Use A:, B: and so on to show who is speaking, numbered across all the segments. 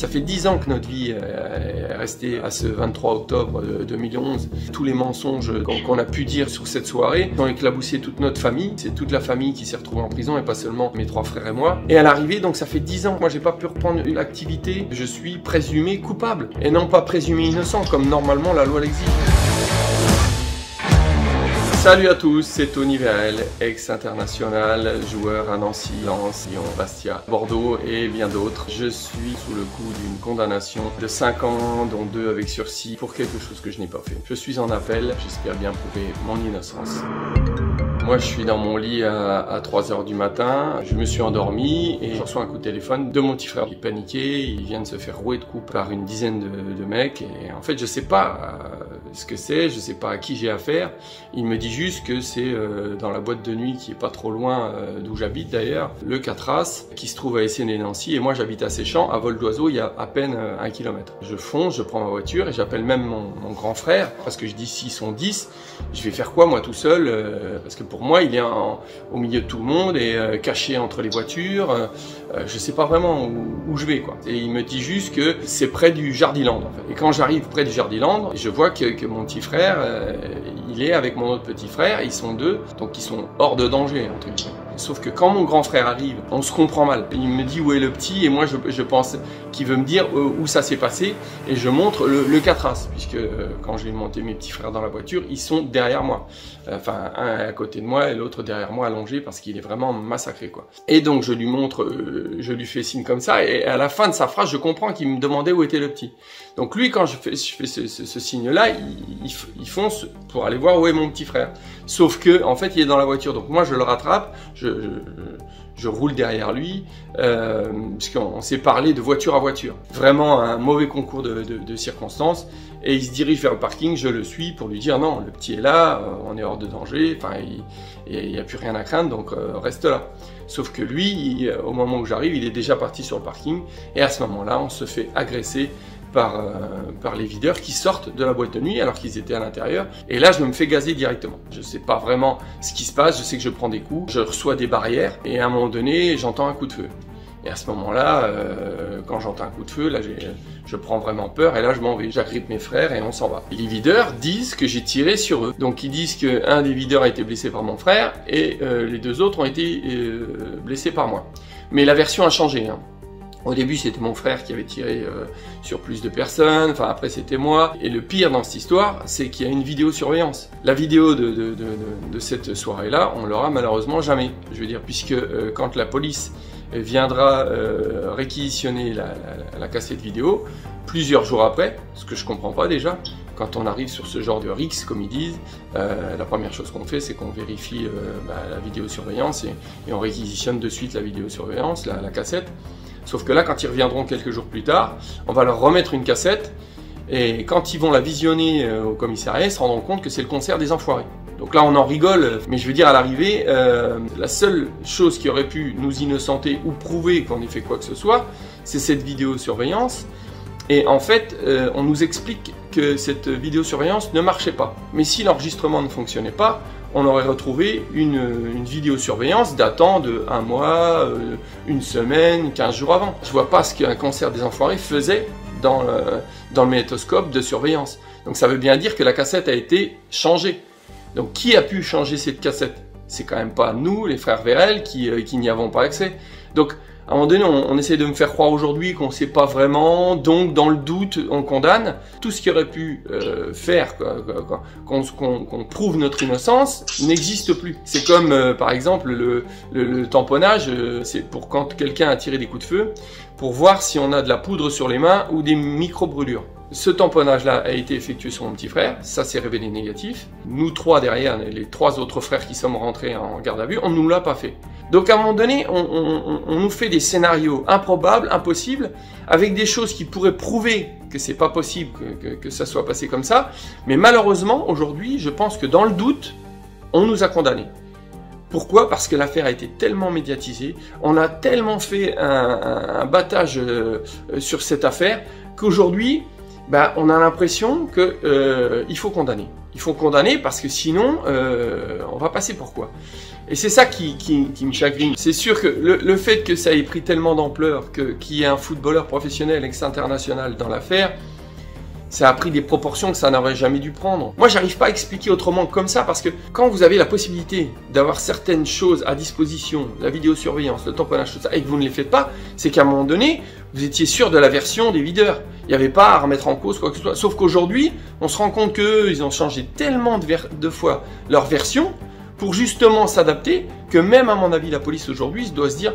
A: Ça fait 10 ans que notre vie est restée à ce 23 octobre 2011. Tous les mensonges qu'on a pu dire sur cette soirée ont éclaboussé toute notre famille. C'est toute la famille qui s'est retrouvée en prison et pas seulement mes 3 frères et moi. Et à l'arrivée, donc ça fait 10 ans. Moi, j'ai pas pu reprendre l'activité. Je suis présumé coupable et non pas présumé innocent comme normalement la loi l'exige. Salut à tous, c'est Tony Vérel, ex-international, joueur à Nancy, Lens, Lyon, Bastia, Bordeaux et bien d'autres. Je suis sous le coup d'une condamnation de 5 ans, dont 2 avec sursis, pour quelque chose que je n'ai pas fait. Je suis en appel, j'espère bien prouver mon innocence. Moi, je suis dans mon lit à 3 h du matin, je me suis endormi et je reçois un coup de téléphone de mon petit frère. Il est paniqué, il vient de se faire rouer de coups par une dizaine de mecs et en fait, je sais pas ce que c'est, je sais pas à qui j'ai affaire. Il me dit juste que c'est dans la boîte de nuit qui est pas trop loin d'où j'habite d'ailleurs, le Catras, qui se trouve à Esséné-Nancy et moi j'habite à Séchamps, à vol d'oiseau, il y a à peine 1 km. Je fonce, je prends ma voiture et j'appelle même mon grand frère parce que je dis s'ils sont 10, je vais faire quoi moi tout seul parce que pour moi il est au milieu de tout le monde et caché entre les voitures, je sais pas vraiment où je vais quoi. Et il me dit juste que c'est près du Jardiland en fait. Et quand j'arrive près du Jardiland, je vois que mon petit frère, il est avec mon autre petit frère, ils sont 2, donc ils sont hors de danger entre guillemets. Sauf que quand mon grand frère arrive, on se comprend mal. Il me dit où est le petit et moi je pense qu'il veut me dire où ça s'est passé et je montre le Catras puisque quand j'ai monté mes petits frères dans la voiture, ils sont derrière moi. Enfin, un est à côté de moi et l'autre derrière moi allongé parce qu'il est vraiment massacré quoi. Et donc je lui montre, je lui fais signe comme ça et à la fin de sa phrase, je comprends qu'il me demandait où était le petit. Donc lui, quand je fais ce signe-là, il fonce pour aller voir où est mon petit frère. Sauf que en fait, il est dans la voiture. Donc moi, je le rattrape, je roule derrière lui, puisqu'on s'est parlé de voiture à voiture. Vraiment un mauvais concours de circonstances. Et il se dirige vers le parking, je le suis pour lui dire non, le petit est là, on est hors de danger, enfin il n'y a plus rien à craindre, donc reste là. Sauf que lui, au moment où j'arrive, il est déjà parti sur le parking, et à ce moment-là, on se fait agresser par les videurs qui sortent de la boîte de nuit alors qu'ils étaient à l'intérieur. Et là, je me fais gazer directement. Je ne sais pas vraiment ce qui se passe, je sais que je prends des coups, je reçois des barrières, et à un moment donné, j'entends un coup de feu. Et à ce moment-là, quand j'entends un coup de feu, là, je prends vraiment peur et là, je m'en vais. J'agrippe mes frères et on s'en va. Les videurs disent que j'ai tiré sur eux. Donc, ils disent qu'un des videurs a été blessé par mon frère et les 2 autres ont été blessés par moi. Mais la version a changé, hein. Au début, c'était mon frère qui avait tiré sur plus de personnes, enfin après c'était moi. Et le pire dans cette histoire, c'est qu'il y a une vidéosurveillance. La vidéo de cette soirée-là, on l'aura malheureusement jamais. Je veux dire, puisque quand la police viendra réquisitionner la cassette vidéo, plusieurs jours après, ce que je comprends pas déjà, quand on arrive sur ce genre de RICS, comme ils disent, la première chose qu'on fait, c'est qu'on vérifie la vidéosurveillance et on réquisitionne de suite la vidéosurveillance, la cassette. Sauf que là, quand ils reviendront quelques jours plus tard, on va leur remettre une cassette et quand ils vont la visionner au commissariat, ils se rendront compte que c'est le concert des enfoirés. Donc là, on en rigole, mais je veux dire, à l'arrivée, la seule chose qui aurait pu nous innocenter ou prouver qu'on ait fait quoi que ce soit, c'est cette vidéosurveillance. Et en fait, on nous explique que cette vidéosurveillance ne marchait pas. Mais si l'enregistrement ne fonctionnait pas, on aurait retrouvé une vidéosurveillance datant de 1 mois, 1 semaine, 15 jours avant. Je vois pas ce qu'un concert des enfoirés faisait dans le magnétoscope de surveillance. Donc ça veut bien dire que la cassette a été changée. Donc qui a pu changer cette cassette? C'est quand même pas nous, les frères Vérel, qui n'y avons pas accès. Donc à un moment donné, on essaie de me faire croire aujourd'hui qu'on ne sait pas vraiment, donc dans le doute, on condamne. Tout ce qui aurait pu faire qu'on prouve notre innocence n'existe plus. C'est comme, par exemple, le tamponnage, c'est pour quand quelqu'un a tiré des coups de feu, pour voir si on a de la poudre sur les mains ou des micro-brûlures. Ce tamponnage-là a été effectué sur mon petit frère, ça s'est révélé négatif. Nous 3 derrière, les 3 autres frères qui sommes rentrés en garde à vue, on ne nous l'a pas fait. Donc à un moment donné, on nous fait des scénarios improbables, impossibles, avec des choses qui pourraient prouver que c'est pas possible que ça soit passé comme ça. Mais malheureusement, aujourd'hui, je pense que dans le doute, on nous a condamnés. Pourquoi? Parce que l'affaire a été tellement médiatisée, on a tellement fait un battage sur cette affaire, qu'aujourd'hui, on a l'impression qu'il faut condamner. Il faut condamner parce que sinon, on va passer pour quoi? Et c'est ça qui me chagrine. C'est sûr que le fait que ça ait pris tellement d'ampleur, qu'il y ait un footballeur professionnel ex-international dans l'affaire, ça a pris des proportions que ça n'aurait jamais dû prendre. Moi, j'arrive pas à expliquer autrement que comme ça, parce que quand vous avez la possibilité d'avoir certaines choses à disposition, la vidéosurveillance, le tamponnage, tout ça, et que vous ne les faites pas, c'est qu'à un moment donné, vous étiez sûr de la version des videurs. Il n'y avait pas à remettre en cause quoi que ce soit. Sauf qu'aujourd'hui, on se rend compte qu'eux, ils ont changé tellement de fois leur version pour justement s'adapter que même, à mon avis, la police aujourd'hui doit se dire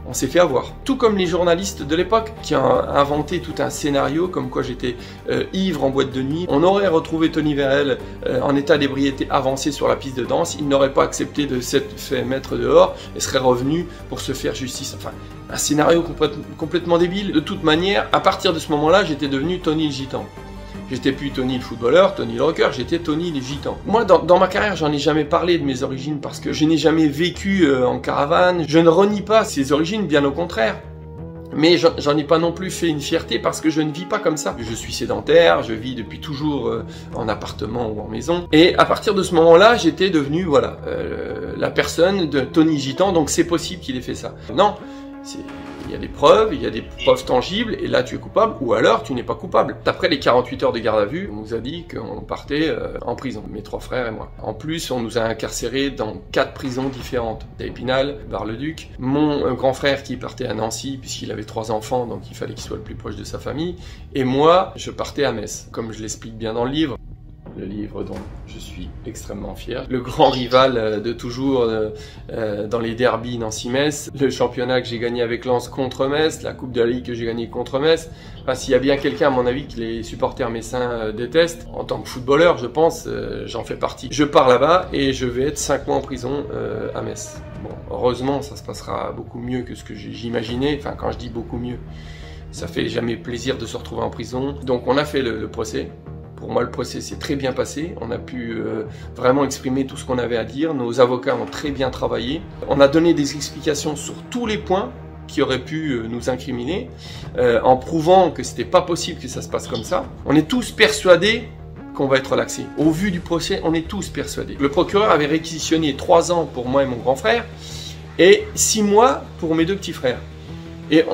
A: on s'est fait avoir. Tout comme les journalistes de l'époque qui ont inventé tout un scénario comme quoi j'étais ivre en boîte de nuit. On aurait retrouvé Tony Vérel en état d'ébriété avancé sur la piste de danse. Il n'aurait pas accepté de s'être fait mettre dehors et serait revenu pour se faire justice. Enfin, un scénario complètement débile. De toute manière, à partir de ce moment-là, j'étais devenu Tony le Gitan. J'étais plus Tony le footballeur, Tony le rocker, j'étais Tony le Gitan. Moi, dans ma carrière, j'en ai jamais parlé de mes origines parce que je n'ai jamais vécu en caravane. Je ne renie pas ces origines, bien au contraire. Mais j'en ai pas non plus fait une fierté parce que je ne vis pas comme ça. Je suis sédentaire, je vis depuis toujours en appartement ou en maison. Et à partir de ce moment-là, j'étais devenu, voilà, la personne de Tony Gitan, donc c'est possible qu'il ait fait ça. Non, il y a des preuves, il y a des preuves tangibles, et là tu es coupable, ou alors tu n'es pas coupable. Après les 48 heures de garde à vue, on nous a dit qu'on partait en prison, mes 3 frères et moi. En plus, on nous a incarcérés dans 4 prisons différentes, à Épinal, Bar-le-Duc, mon grand frère qui partait à Nancy, puisqu'il avait 3 enfants, donc il fallait qu'il soit le plus proche de sa famille, et moi, je partais à Metz, comme je l'explique bien dans le livre dont je suis extrêmement fier. Le grand rival de toujours dans les derbies Nancy-Metz, le championnat que j'ai gagné avec Lens contre Metz, la Coupe de la Ligue que j'ai gagnée contre Metz. Enfin, s'il y a bien quelqu'un, à mon avis, que les supporters messins détestent, en tant que footballeur, je pense, j'en fais partie. Je pars là-bas et je vais être 5 mois en prison à Metz. Bon, heureusement, ça se passera beaucoup mieux que ce que j'imaginais. Enfin, quand je dis beaucoup mieux, ça fait jamais plaisir de se retrouver en prison. Donc, on a fait le procès. Pour moi, le procès s'est très bien passé. On a pu vraiment exprimer tout ce qu'on avait à dire. Nos avocats ont très bien travaillé. On a donné des explications sur tous les points qui auraient pu nous incriminer, en prouvant que c'était pas possible que ça se passe comme ça. On est tous persuadés qu'on va être relaxé. Au vu du procès, on est tous persuadés. Le procureur avait réquisitionné 3 ans pour moi et mon grand frère et 6 mois pour mes 2 petits frères. Et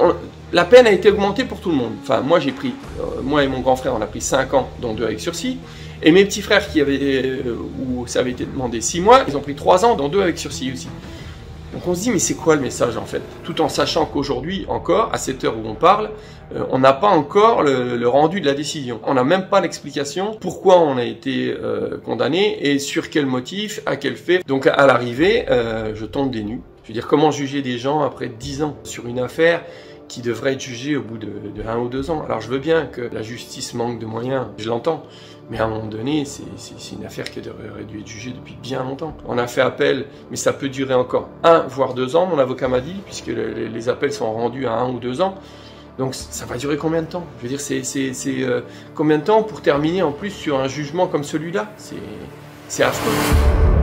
A: la peine a été augmentée pour tout le monde. Enfin, moi j'ai pris, moi et mon grand frère, on a pris 5 ans, dont 2 avec sursis. Et mes petits frères où ça avait été demandé 6 mois, ils ont pris 3 ans, dont 2 avec sursis aussi. Donc on se dit, mais c'est quoi le message en fait? Tout en sachant qu'aujourd'hui, encore, à cette heure où on parle, on n'a pas encore le rendu de la décision. On n'a même pas l'explication pourquoi on a été condamné et sur quel motif, à quel fait. Donc à l'arrivée, je tombe des nues. Je veux dire, comment juger des gens après 10 ans sur une affaire qui devrait être jugée au bout de 1 ou 2 ans. Alors je veux bien que la justice manque de moyens, je l'entends, mais à un moment donné, c'est une affaire qui aurait dû être jugée depuis bien longtemps. On a fait appel, mais ça peut durer encore 1 voire 2 ans, mon avocat m'a dit, puisque les appels sont rendus à 1 ou 2 ans. Donc ça va durer combien de temps? Je veux dire, c'est combien de temps pour terminer en plus sur un jugement comme celui-là? C'est affreux.